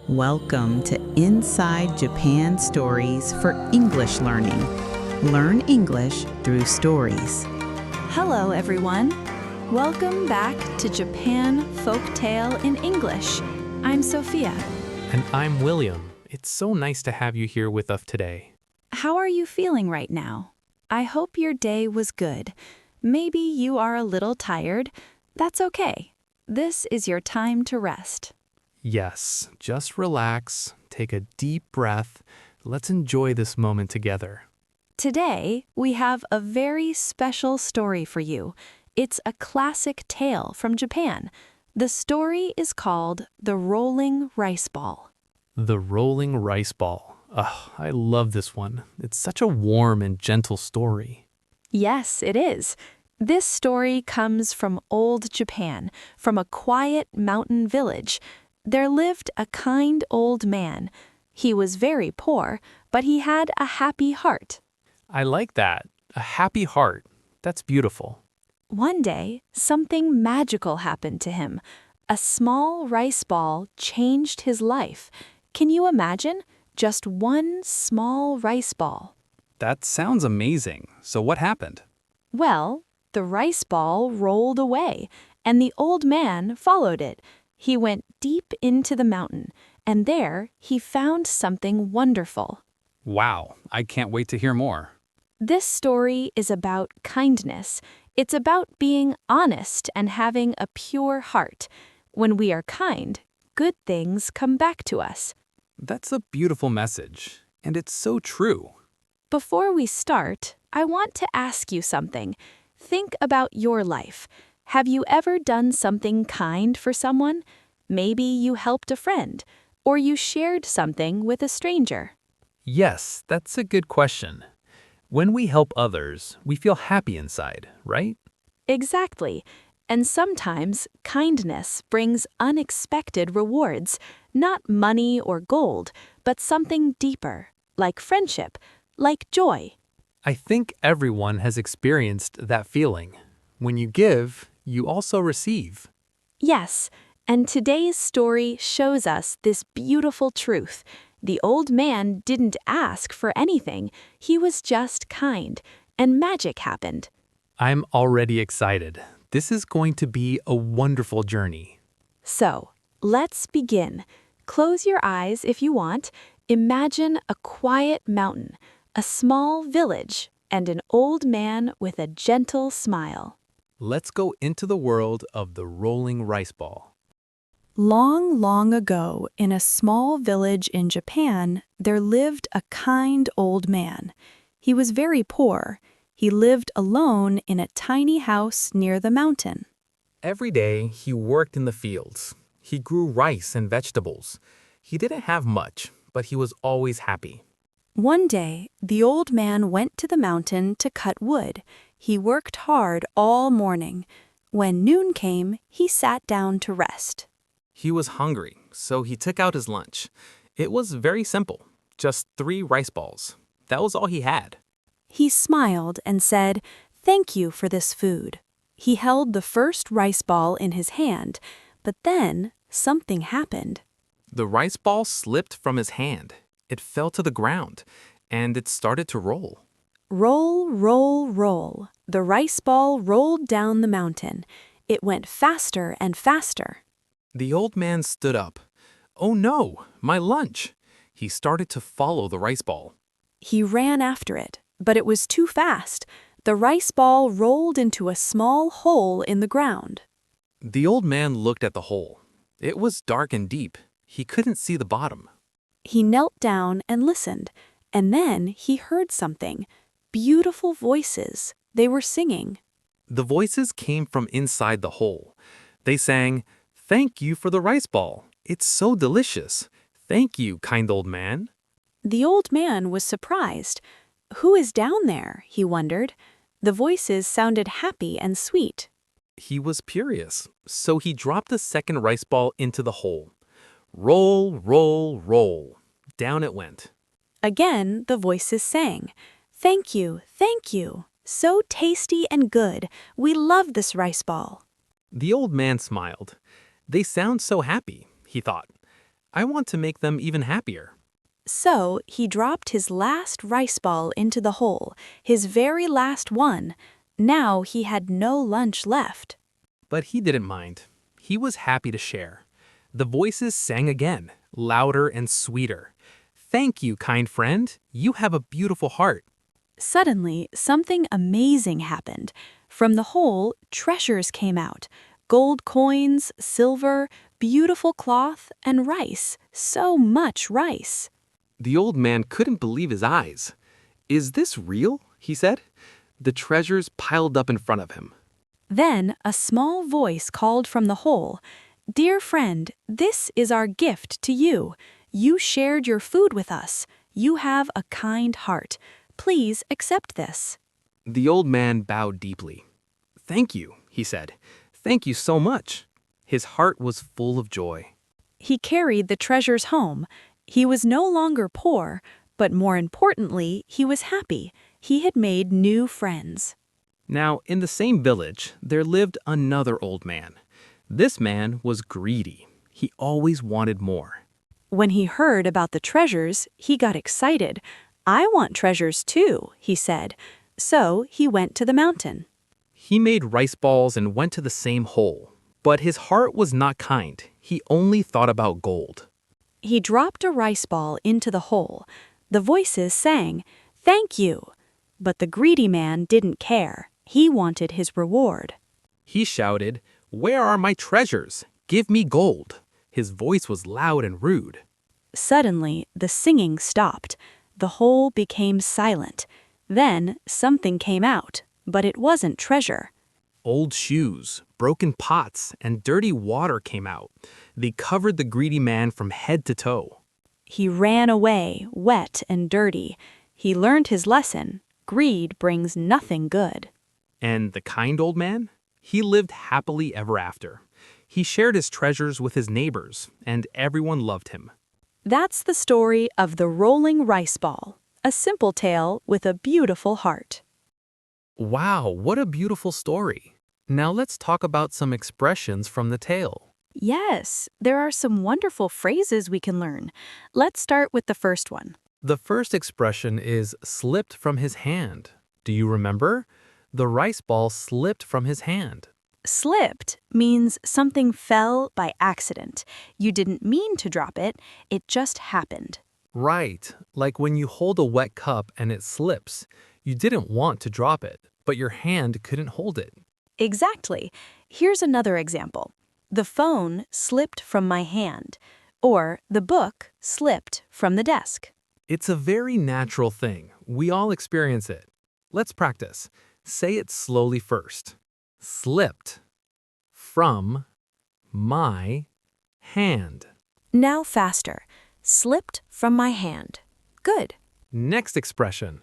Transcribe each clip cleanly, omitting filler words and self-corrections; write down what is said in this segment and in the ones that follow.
Welcome to Inside Japan Stories for English Learning. Learn English through stories. Hello, everyone. Welcome back to Japan Folktale in English. I'm Sofia. And I'm William. It's so nice to have you here with us today. How are you feeling right now? I hope your day was good. Maybe you are a little tired. That's okay. This is your time to rest. Yes, just relax, take a deep breath. Let's enjoy this moment together. Today, we have a very special story for you. It's a classic tale from Japan. The story is called The Rolling Rice Ball. The Rolling Rice Ball. Oh, I love this one. It's such a warm and gentle story. Yes, it is. This story comes from old Japan, from a quiet mountain village. There lived a kind old man. He was very poor, but he had a happy heart. I like that. A happy heart. That's beautiful. One day, something magical happened to him. A small rice ball changed his life. Can you imagine? Just one small rice ball. That sounds amazing. So what happened? Well, the rice ball rolled away, and the old man followed it. He went deep into the mountain, and there he found something wonderful. Wow, I can't wait to hear more. This story is about kindness. It's about being honest and having a pure heart. When we are kind, good things come back to us. That's a beautiful message, and it's so true. Before we start, I want to ask you something. Think about your life. Have you ever done something kind for someone? Maybe you helped a friend, or you shared something with a stranger. Yes, that's a good question. When we help others, we feel happy inside, right? Exactly. And sometimes kindness brings unexpected rewards, not money or gold, but something deeper, like friendship, like joy. I think everyone has experienced that feeling. When you give, you also receive. Yes, and today's story shows us this beautiful truth. The old man didn't ask for anything. He was just kind, and magic happened. I'm already excited. This is going to be a wonderful journey. So, let's begin. Close your eyes if you want. Imagine a quiet mountain, a small village, and an old man with a gentle smile. Let's go into the world of the rolling rice ball. Long, long ago, in a small village in Japan, there lived a kind old man. He was very poor. He lived alone in a tiny house near the mountain. Every day, he worked in the fields. He grew rice and vegetables. He didn't have much, but he was always happy. One day, the old man went to the mountain to cut wood. He worked hard all morning. When noon came, he sat down to rest. He was hungry, so he took out his lunch. It was very simple, just 3 rice balls. That was all he had. He smiled and said, "Thank you for this food." He held the first rice ball in his hand, but then something happened. The rice ball slipped from his hand. It fell to the ground, and it started to roll. Roll, roll, roll. The rice ball rolled down the mountain. It went faster and faster. The old man stood up. Oh no, my lunch! He started to follow the rice ball. He ran after it, but it was too fast. The rice ball rolled into a small hole in the ground. The old man looked at the hole. It was dark and deep. He couldn't see the bottom. He knelt down and listened, and then he heard something. Beautiful voices. They were singing. The voices came from inside the hole. They sang, "Thank you for the rice ball. It's so delicious. Thank you, kind old man." The old man was surprised. Who is down there? He wondered. The voices sounded happy and sweet. He was curious, so he dropped the second rice ball into the hole. Roll, roll, roll. Down it went. Again, the voices sang. "Thank you, thank you. So tasty and good. We love this rice ball." The old man smiled. They sound so happy, he thought. I want to make them even happier. So he dropped his last rice ball into the hole, his very last one. Now he had no lunch left. But he didn't mind. He was happy to share. The voices sang again, louder and sweeter. Thank you, kind friend. You have a beautiful heart. Suddenly, something amazing happened. From the hole, treasures came out. Gold coins, silver, beautiful cloth, and rice. So much rice. The old man couldn't believe his eyes. Is this real? He said. The treasures piled up in front of him. Then a small voice called from the hole, "Dear friend, this is our gift to you. You shared your food with us. You have a kind heart. Please accept this." The old man bowed deeply. Thank you, he said. Thank you so much. His heart was full of joy. He carried the treasures home. He was no longer poor, but more importantly, he was happy. He had made new friends. Now, in the same village, there lived another old man. This man was greedy. He always wanted more. When he heard about the treasures, he got excited. "I want treasures too," he said. So he went to the mountain. He made rice balls and went to the same hole. But his heart was not kind. He only thought about gold. He dropped a rice ball into the hole. The voices sang, "Thank you." But the greedy man didn't care. He wanted his reward. He shouted, "Where are my treasures? Give me gold." His voice was loud and rude. Suddenly, the singing stopped. The hole became silent. Then something came out, but it wasn't treasure. Old shoes, broken pots, and dirty water came out. They covered the greedy man from head to toe. He ran away, wet and dirty. He learned his lesson. Greed brings nothing good. And the kind old man? He lived happily ever after. He shared his treasures with his neighbors, and everyone loved him. That's the story of the rolling rice ball, a simple tale with a beautiful heart. Wow, what a beautiful story. Now let's talk about some expressions from the tale. Yes, there are some wonderful phrases we can learn. Let's start with the first one. The first expression is slipped from his hand. Do you remember? The rice ball slipped from his hand. Slipped means something fell by accident. You didn't mean to drop it, it just happened. Right, like when you hold a wet cup and it slips. You didn't want to drop it, but your hand couldn't hold it. Exactly. Here's another example. The phone slipped from my hand, or the book slipped from the desk. It's a very natural thing. We all experience it. Let's practice. Say it slowly first. Slipped from my hand. Now faster. Slipped from my hand. Good. Next expression.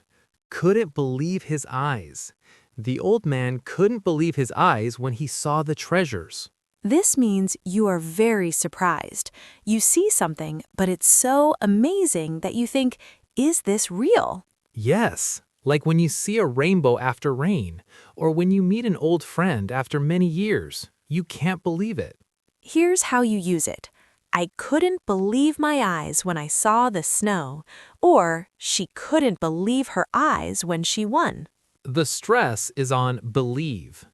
Couldn't believe his eyes. The old man couldn't believe his eyes when he saw the treasures. This means you are very surprised. You see something, but it's so amazing that you think, is this real? Yes, like when you see a rainbow after rain, or when you meet an old friend after many years. You can't believe it. Here's how you use it. I couldn't believe my eyes when I saw the snow, or she couldn't believe her eyes when she won. The stress is on believe.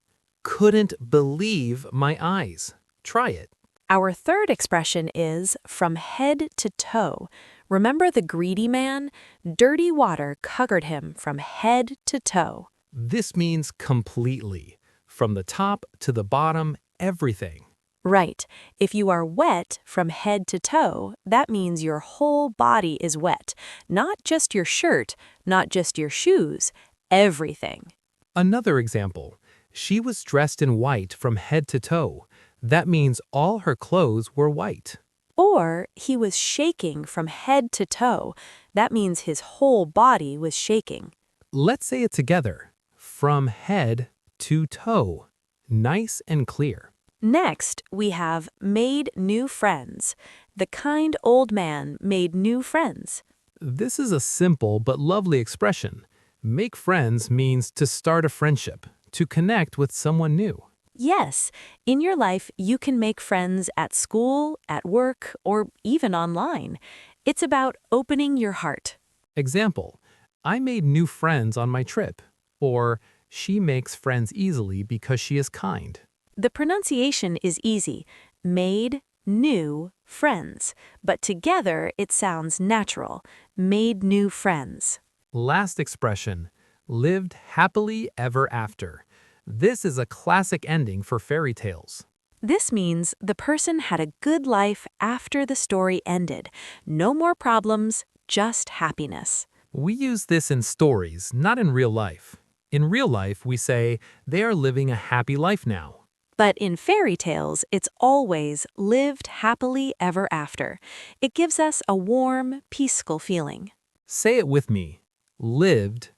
Couldn't believe my eyes. Try it. Our third expression is from head to toe. Remember the greedy man? Dirty water covered him from head to toe. This means completely. From the top to the bottom, everything. Right. If you are wet from head to toe, that means your whole body is wet. Not just your shirt, not just your shoes, everything. Another example. She was dressed in white from head to toe. That means all her clothes were white. Or he was shaking from head to toe. That means his whole body was shaking. Let's say it together. From head to toe. Nice and clear. Next, we have made new friends. The kind old man made new friends. This is a simple but lovely expression. Make friends means to start a friendship, to connect with someone new. Yes, in your life, you can make friends at school, at work, or even online. It's about opening your heart. Example, I made new friends on my trip. Or, she makes friends easily because she is kind. The pronunciation is easy. Made, new, friends. But together, it sounds natural. Made new friends. Last expression, lived happily ever after. This is a classic ending for fairy tales. This means the person had a good life after the story ended. No more problems, just happiness. We use this in stories, not in real life. In real life, we say, they are living a happy life now. But in fairy tales, it's always lived happily ever after. It gives us a warm, peaceful feeling. Say it with me. Lived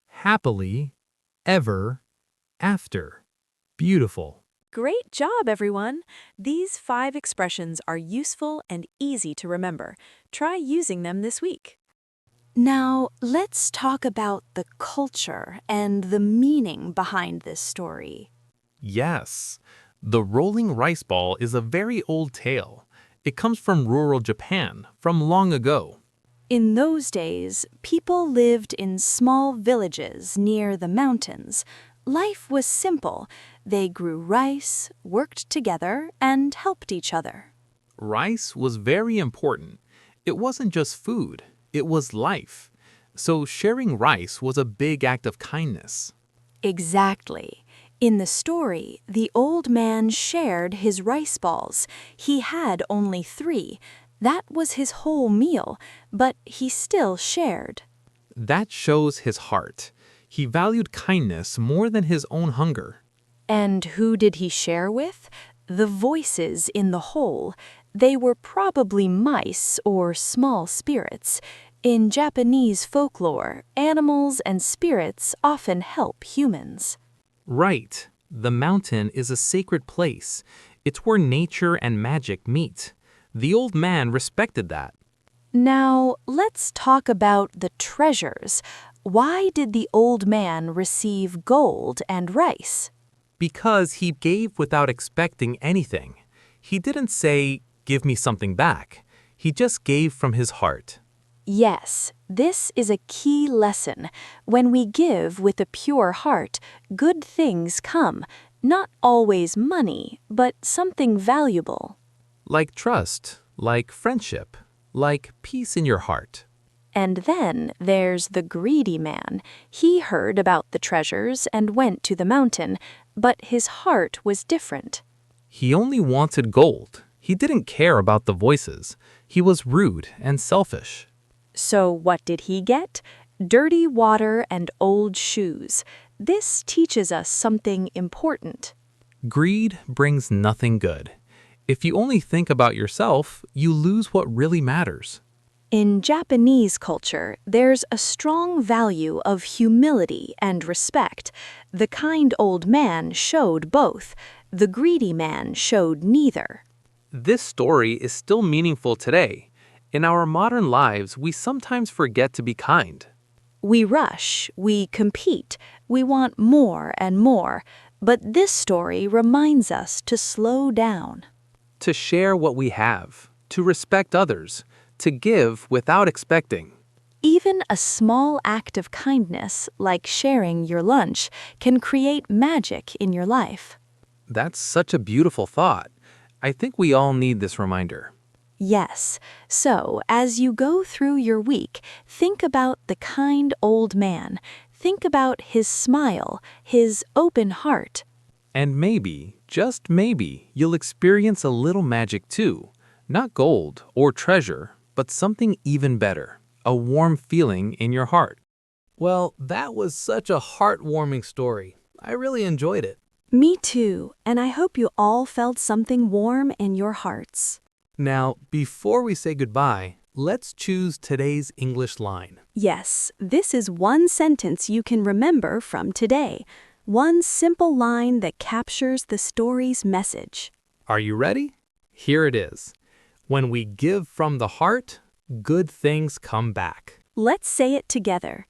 happily ever after. Beautiful. Great job, everyone! These 5 expressions are useful and easy to remember. Try using them this week. Now, let's talk about the culture and the meaning behind this story. Yes, the rolling rice ball is a very old tale. It comes from rural Japan, from long ago. In those days, people lived in small villages near the mountains. Life was simple. They grew rice, worked together, and helped each other. Rice was very important. It wasn't just food, it was life. So sharing rice was a big act of kindness. Exactly. In the story, the old man shared his rice balls. He had only 3. That was his whole meal, but he still shared. That shows his heart. He valued kindness more than his own hunger. And who did he share with? The voices in the hole. They were probably mice or small spirits. In Japanese folklore, animals and spirits often help humans. Right. The mountain is a sacred place. It's where nature and magic meet. The old man respected that. Now, let's talk about the treasures. Why did the old man receive gold and rice? Because he gave without expecting anything. He didn't say, "Give me something back." He just gave from his heart. Yes, this is a key lesson. When we give with a pure heart, good things come. Not always money, but something valuable. Like trust, like friendship, like peace in your heart. And then there's the greedy man. He heard about the treasures and went to the mountain, but his heart was different. He only wanted gold. He didn't care about the voices. He was rude and selfish. So what did he get? Dirty water and old shoes. This teaches us something important. Greed brings nothing good. If you only think about yourself, you lose what really matters. In Japanese culture, there's a strong value of humility and respect. The kind old man showed both. The greedy man showed neither. This story is still meaningful today. In our modern lives, we sometimes forget to be kind. We rush, we compete, we want more and more. But this story reminds us to slow down. To share what we have, to respect others, to give without expecting. Even a small act of kindness, like sharing your lunch, can create magic in your life. That's such a beautiful thought. I think we all need this reminder. Yes, so as you go through your week, think about the kind old man. Think about his smile, his open heart. And maybe, just maybe, you'll experience a little magic too. Not gold or treasure, but something even better. A warm feeling in your heart. Well, that was such a heartwarming story. I really enjoyed it. Me too, and I hope you all felt something warm in your hearts. Now, before we say goodbye, let's choose today's English line. Yes, this is one sentence you can remember from today. One simple line that captures the story's message. Are you ready? Here it is. When we give from the heart, good things come back. Let's say it together.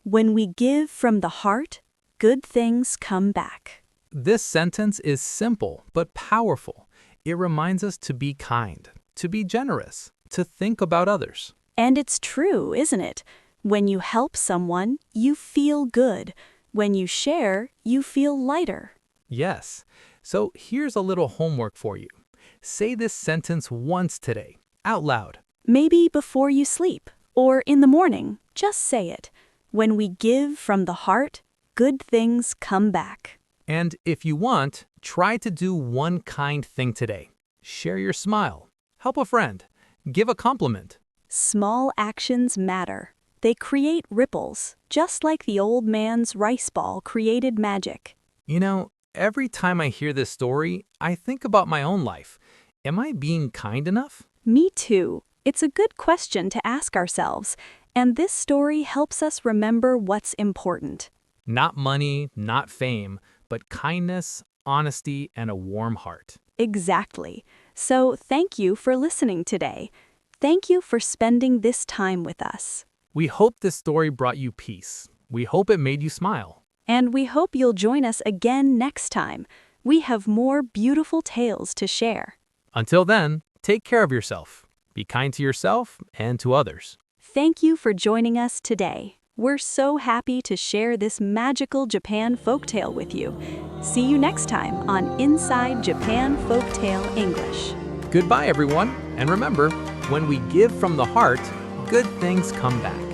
When we give from the heart, good things come back. This sentence is simple but powerful. It reminds us to be kind, to be generous, to think about others. And it's true, isn't it? When you help someone, you feel good. When you share, you feel lighter. Yes. So here's a little homework for you. Say this sentence once today, out loud. Maybe before you sleep, or in the morning, just say it. When we give from the heart, good things come back. And if you want, try to do one kind thing today. Share your smile. Help a friend. Give a compliment. Small actions matter. They create ripples, just like the old man's rice ball created magic. You know, every time I hear this story, I think about my own life. Am I being kind enough? Me too. It's a good question to ask ourselves, and this story helps us remember what's important. Not money, not fame, but kindness, honesty, and a warm heart. Exactly. So thank you for listening today. Thank you for spending this time with us. We hope this story brought you peace. We hope it made you smile. And we hope you'll join us again next time. We have more beautiful tales to share. Until then, take care of yourself. Be kind to yourself and to others. Thank you for joining us today. We're so happy to share this magical Japan folktale with you. See you next time on Inside Japan Folktale English. Goodbye, everyone. And remember, when we give from the heart, good things come back.